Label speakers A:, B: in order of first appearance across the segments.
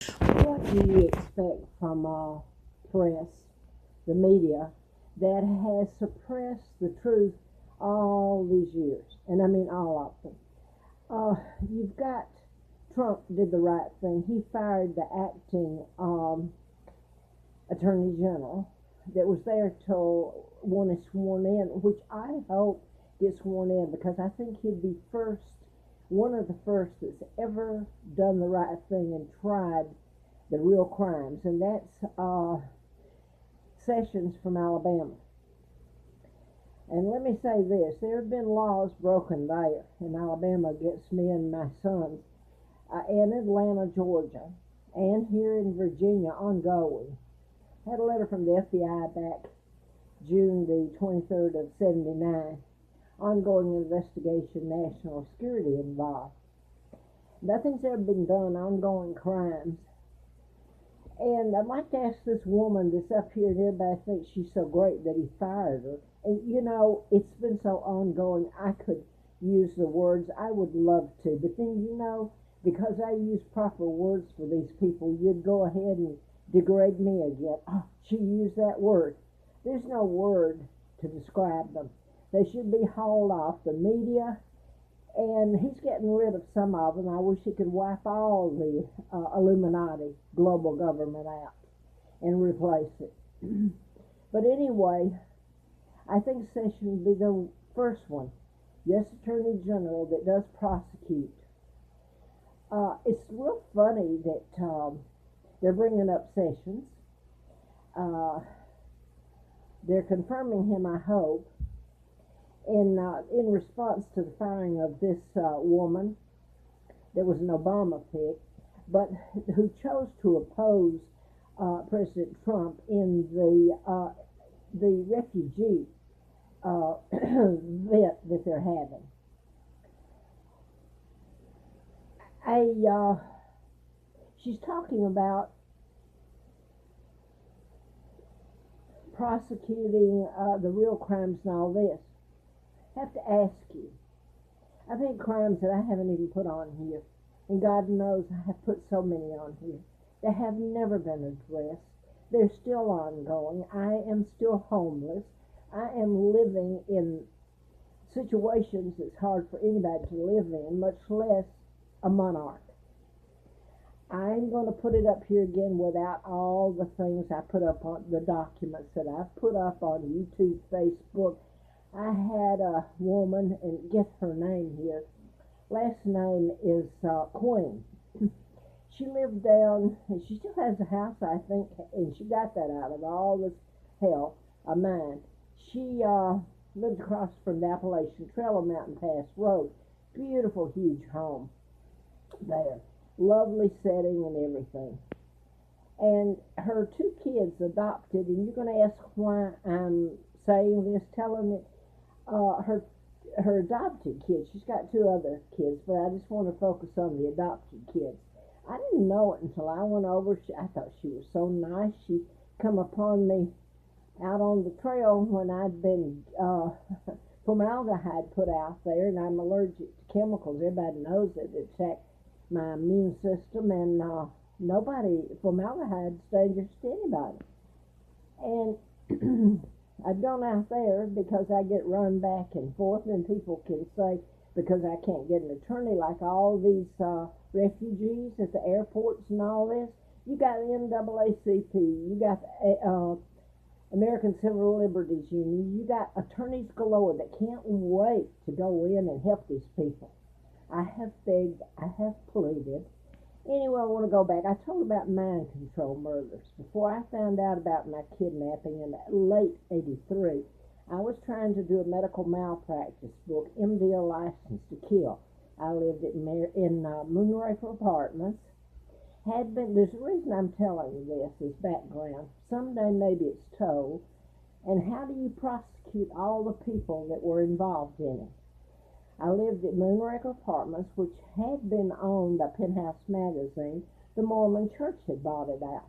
A: What do you expect from press, the media, that has suppressed the truth all these years? And I mean all of them. You've got Trump did the right thing. He fired the acting attorney general that was there till one is sworn in, which I hope gets sworn in because I think he'd be one of the first that's ever done the right thing and tried the real crimes, and that's Sessions from Alabama. And let me say this, there have been laws broken there in Alabama against me and my sons, in Atlanta, Georgia, and here in Virginia ongoing. I had a letter from the FBI back June the 23rd of 79, ongoing investigation, national security involved. Nothing's ever been done, ongoing crimes. And I'd like to ask this woman that's up here, and everybody thinks she's so great that he fired her. And you know, it's been so ongoing, I could use the words, I would love to. But then, you know, because I use proper words for these people, you'd go ahead and degrade me again. Oh, she used that word. There's no word to describe them. They should be hauled off the media, and he's getting rid of some of them. I wish he could wipe all the Illuminati global government out and replace it. But anyway, I think Sessions would be the first one, yes, Attorney General, that does prosecute. It's real funny that they're bringing up Sessions. They're confirming him, I hope, in response to the firing of this woman that was an Obama pick, but who chose to oppose President Trump in the refugee event that they're having. She's talking about prosecuting the real crimes and all this. I have to ask you, I've had crimes that I haven't even put on here, and God knows I have put so many on here that have never been addressed. They're still ongoing. I am still homeless. I am living in situations that's hard for anybody to live in, much less a monarch. I'm going to put it up here again without all the things I put up on the documents that I've put up on YouTube, Facebook. I had a woman, and get her name here. Last name is Queen. She lived down, and she still has a house, I think, and she got that out of all this hell of mine. She lived across from the Appalachian Trail on Mountain Pass Road. Beautiful, huge home there. Lovely setting and everything. And her two kids adopted, and you're going to ask why I'm saying this, telling it, her adopted kids. She's got two other kids, but I just want to focus on the adopted kids. I didn't know it until I went over. I thought she was so nice. She come upon me out on the trail when I'd been formaldehyde put out there, and I'm allergic to chemicals. Everybody knows it. It attacks my immune system, and formaldehyde's dangerous to anybody. And I've gone out there because I get run back and forth, and people can say, because I can't get an attorney like all these refugees at the airports and all this, you got the NAACP, you got the American Civil Liberties Union, you got attorneys galore that can't wait to go in and help these people. I have begged, I have pleaded. Anyway, I want to go back. I told about mind control murders. Before I found out about my kidnapping in late '83, I was trying to do a medical malpractice book, MDL License to Kill. I lived in Moonraker Apartments. There's a reason I'm telling you this as background. Someday maybe it's told. And how do you prosecute all the people that were involved in it? I lived at Moonraker Apartments, which had been owned by Penthouse Magazine. The Mormon Church had bought it out.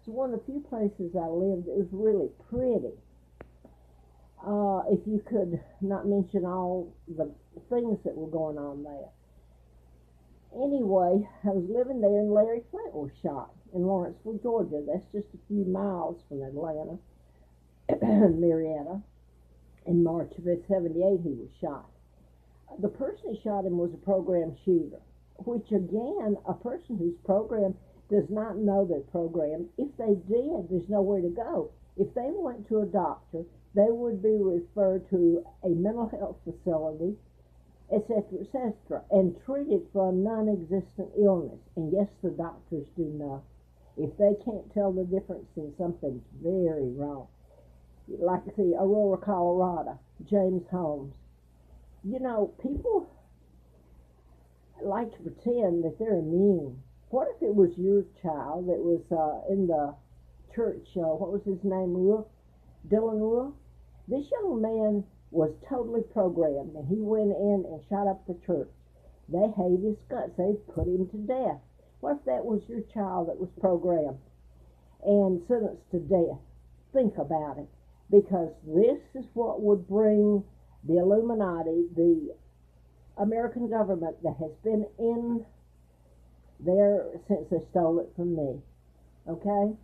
A: It's one of the few places I lived that was really pretty. If you could not mention all the things that were going on there. Anyway, I was living there, and Larry Flint was shot in Lawrenceville, Georgia. That's just a few miles from Atlanta, Marietta. In March of '78, he was shot. The person who shot him was a program shooter, which again, a person who's programmed does not know they're programmed. If they did, there's nowhere to go. If they went to a doctor, they would be referred to a mental health facility, etc., and treated for a non-existent illness. And yes, the doctors do know. If they can't tell the difference, then something's very wrong. Like the Aurora, Colorado, James Holmes. You know, people like to pretend that they're immune. What if it was your child that was in the church, what was his name, Dylan Roof? This young man was totally programmed, and he went in and shot up the church. They hate his guts. They put him to death. What if that was your child that was programmed and sentenced to death? Think about it, because this is what would bring the Illuminati, the American government that has been in there since they stole it from me. Okay?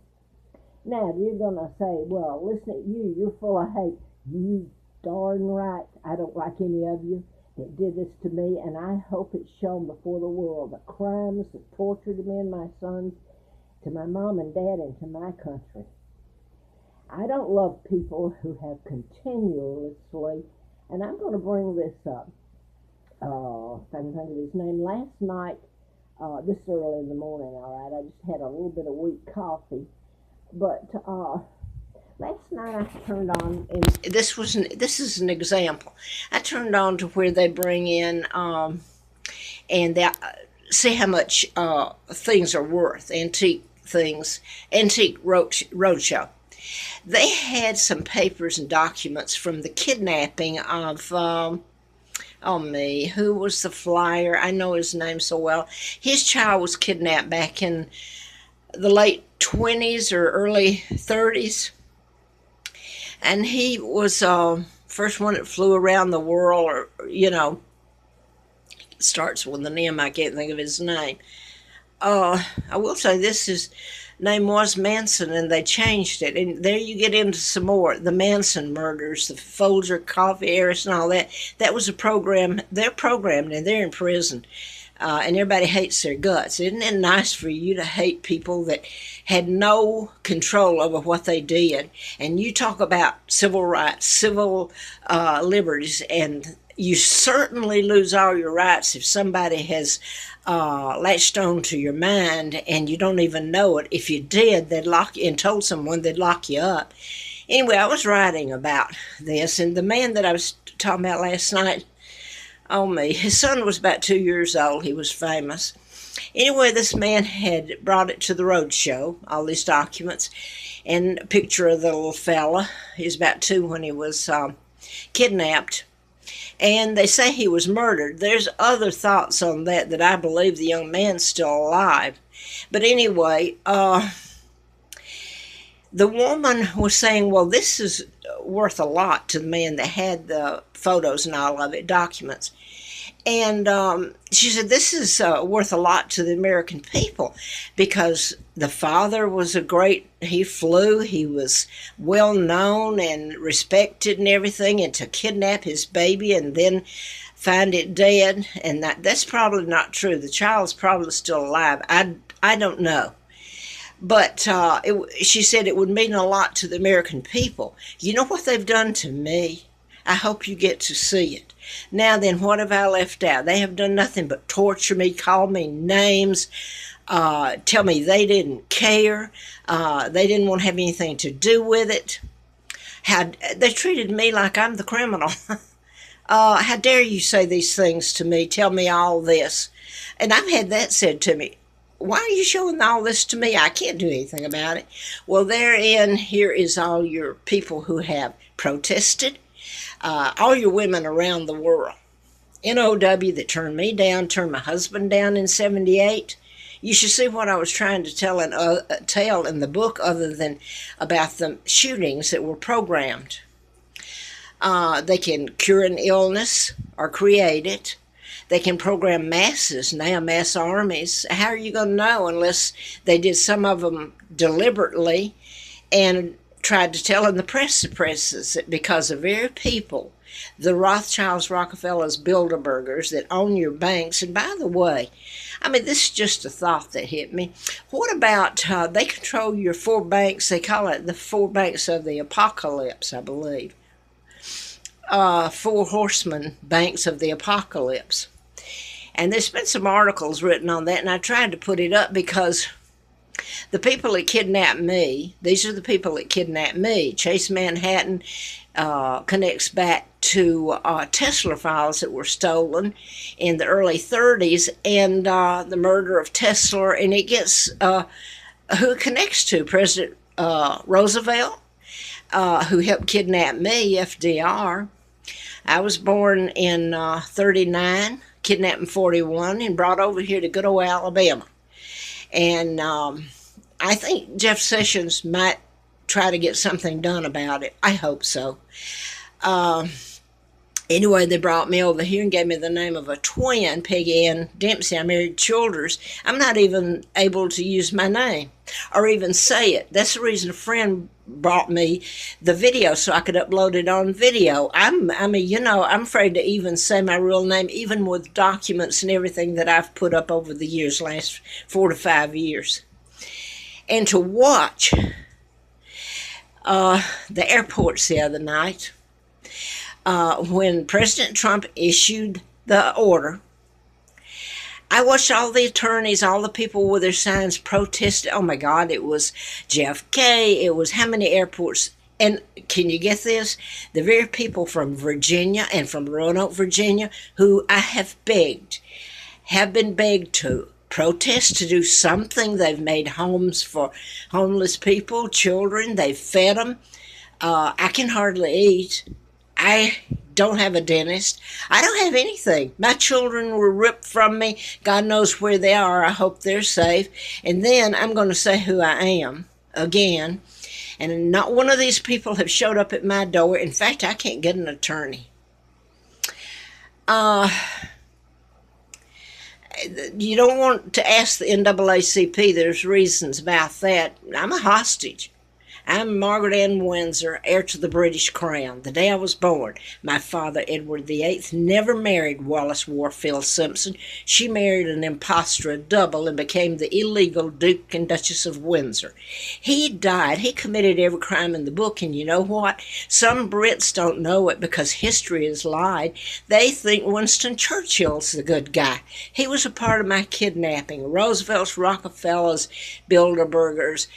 A: Now, you're going to say, well, listen at you. You're full of hate. You darn right. I don't like any of you that did this to me, and I hope it's shown before the world. The crimes that tortured me and my sons, to my mom and dad, and to my country. I don't love people who have continuously, and I'm going to bring this up. If I can think of his name. Last night, this is early in the morning, all right. I just had a little bit of weak coffee. But last night I turned on, and this is an example. I turned on to where they bring in and they see how much things are worth, antique things, antique roadshow. They had some papers and documents from the kidnapping of who was the flyer? I know his name so well. His child was kidnapped back in the late 20s or early 30s. And he was first one that flew around the world, or, you know, starts with an M. I can't think of his name. I will say this, his name was Manson, and they changed it. And there you get into some more. The Manson murders, the Folger, Coffee, Harris, and all that. That was a program. They're programmed, and they're in prison. And everybody hates their guts. Isn't it nice for you to hate people that had no control over what they did? And you talk about civil rights, civil liberties, and you certainly lose all your rights if somebody has latched on to your mind and you don't even know it. If you did, they'd lock you, and told someone, they'd lock you up. Anyway, I was writing about this, and the man that I was talking about last night, his son was about 2 years old. He was famous. Anyway, this man had brought it to the road show, all these documents, and a picture of the little fella. He was about 2 when he was kidnapped. And they say he was murdered. There's other thoughts on that I believe the young man's still alive. But anyway, the woman was saying, well, this is worth a lot to the man that had the photos and all of it, documents. And she said, this is worth a lot to the American people, because the father was he flew, he was well known and respected and everything, and to kidnap his baby and then find it dead, and that's probably not true. The child's probably still alive. I don't know. But she said it would mean a lot to the American people. You know what they've done to me? I hope you get to see it. Now then, what have I left out? They have done nothing but torture me, call me names, tell me they didn't care, they didn't want to have anything to do with it. They treated me like I'm the criminal. How dare you say these things to me, tell me all this? And I've had that said to me. Why are you showing all this to me? I can't do anything about it. Well, here is all your people who have protested, all your women around the world. NOW that turned me down, turned my husband down in '78. You should see what I was trying to tell in the book, other than about the shootings that were programmed. They can cure an illness or create it. They can program masses now, mass armies. How are you going to know unless they did some of them deliberately and tried to tell in the press suppresses it because the very people, the Rothschilds, Rockefellers, Bilderbergers that own your banks. And by the way, I mean, this is just a thought that hit me. What about they control your four banks? They call it the four banks of the apocalypse, I believe. Four horsemen banks of the apocalypse. And there's been some articles written on that, and I tried to put it up because the people that kidnapped me, these are the people that kidnapped me. Chase Manhattan connects back to Tesla files that were stolen in the early 30s and the murder of Tesla, and it gets who it connects to, President Roosevelt, who helped kidnap me, FDR. I was born in 39, kidnapped in 41, and brought over here to good old Alabama. And I think Jeff Sessions might try to get something done about it. I hope so. Anyway, they brought me over here and gave me the name of a twin, Peggy Ann Dempsey. I married Childers. I'm not even able to use my name or even say it. That's the reason a friend brought me the video so I could upload it on video. I'm afraid to even say my real name, even with documents and everything that I've put up over the years, last 4 to 5 years. And to watch the airports the other night, when President Trump issued the order, I watched all the attorneys, all the people with their signs protesting. Oh my God, it was JFK, it was how many airports? And can you get this? The very people from Virginia and from Roanoke, Virginia, who I have been begged to protest, to do something. They've made homes for homeless people, children, they've fed them. I can hardly eat. I don't have a dentist. I don't have anything. My children were ripped from me. God knows where they are. I hope they're safe. And then I'm going to say who I am again. And not one of these people have showed up at my door. In fact, I can't get an attorney. You don't want to ask the NAACP. There's reasons about that. I'm a hostage. I'm Margaret Ann Windsor, heir to the British crown. The day I was born, my father, Edward VIII, never married Wallace Warfield Simpson. She married an impostor, a double, and became the illegal Duke and Duchess of Windsor. He died. He committed every crime in the book, and you know what? Some Brits don't know it because history has lied. They think Winston Churchill's the good guy. He was a part of my kidnapping. Roosevelt's, Rockefellers, Bilderbergers,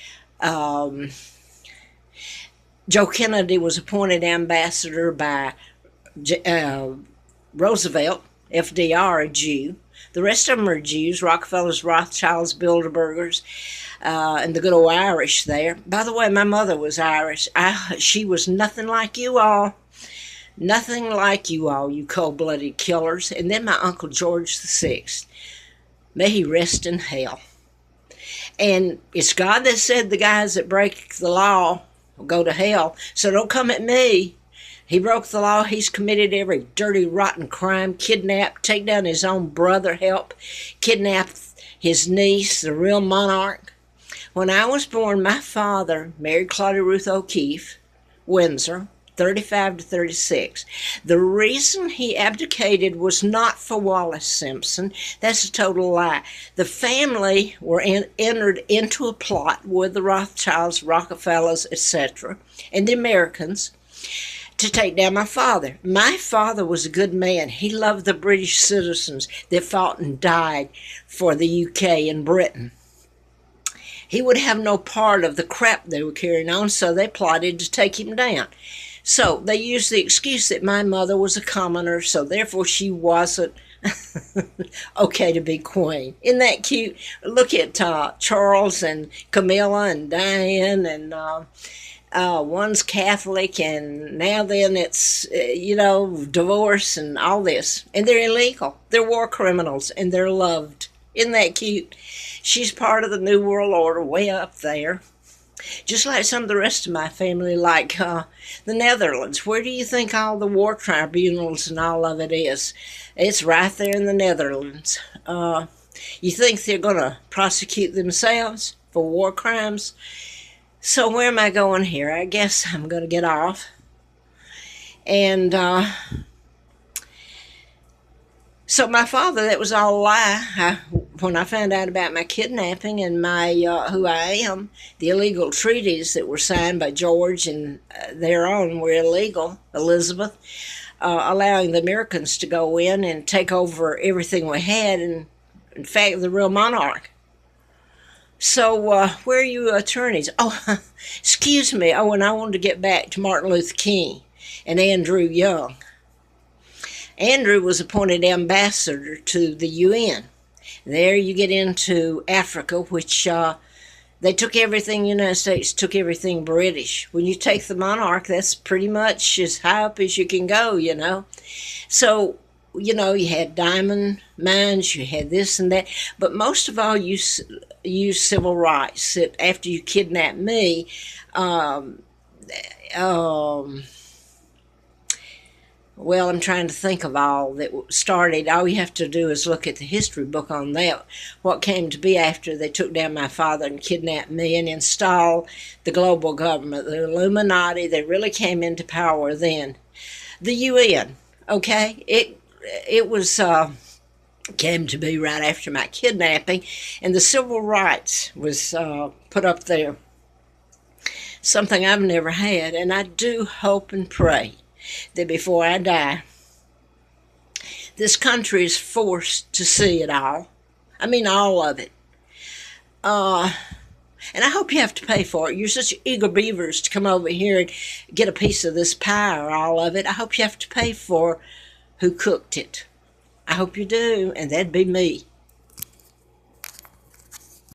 A: Joe Kennedy was appointed ambassador by Roosevelt, FDR, a Jew. The rest of them are Jews, Rockefellers, Rothschilds, Bilderbergers, and the good old Irish there. By the way, my mother was Irish. She was nothing like you all. Nothing like you all, you cold-blooded killers. And then my Uncle George VI. May he rest in hell. And it's God that said the guys that break the law will go to hell. So don't come at me. He broke the law. He's committed every dirty, rotten crime. Kidnapped, take down his own brother, kidnapped his niece, the real monarch. When I was born, my father married Claudia Ruth O'Keefe, Windsor, 35 to 36. The reason he abdicated was not for Wallace Simpson. That's a total lie. The family were entered into a plot with the Rothschilds, Rockefellers, etc., and the Americans to take down my father. My father was a good man. He loved the British citizens that fought and died for the UK and Britain. He would have no part of the crap they were carrying on, so they plotted to take him down. So they used the excuse that my mother was a commoner, so therefore she wasn't okay to be queen. Isn't that cute? Look at Charles and Camilla and Diane, and one's Catholic, and now then it's, divorce and all this. And they're illegal. They're war criminals, and they're loved. Isn't that cute? She's part of the New World Order way up there.
B: Just like some of the rest of my family, like the Netherlands. Where do you think all the war tribunals and all of it is? It's right there in the Netherlands. You think they're going to prosecute themselves for war crimes? So where am I going here? I guess I'm going to get off. And so my father, that was all a lie. When I found out about my kidnapping and my who I am, the illegal treaties that were signed by George and their own were illegal, Elizabeth, allowing the Americans to go in and take over everything we had, and in fact, the real monarch. So where are you attorneys? Oh, excuse me. Oh, and I wanted to get back to Martin Luther King and Andrew Young. Andrew was appointed ambassador to the UN. There you get into Africa, which they took everything, the United States took everything British. When you take the monarch, that's pretty much as high up as you can go, So, you had diamond mines, you had this and that, but most of all, you use civil rights. That after you kidnapped me, well, I'm trying to think of all that started. All you have to do is look at the history book on that. What came to be after they took down my father and kidnapped me and installed the global government, the Illuminati. They really came into power then. The UN, okay? It was came to be right after my kidnapping, and the civil rights was put up there. Something I've never had, and I do hope and pray that before I die, this country is forced to see it all. I mean, all of it. And I hope you have to pay for it. You're such eager beavers to come over here and get a piece of this pie or all of it. I hope you have to pay for who cooked it. I hope you do, and that'd be me.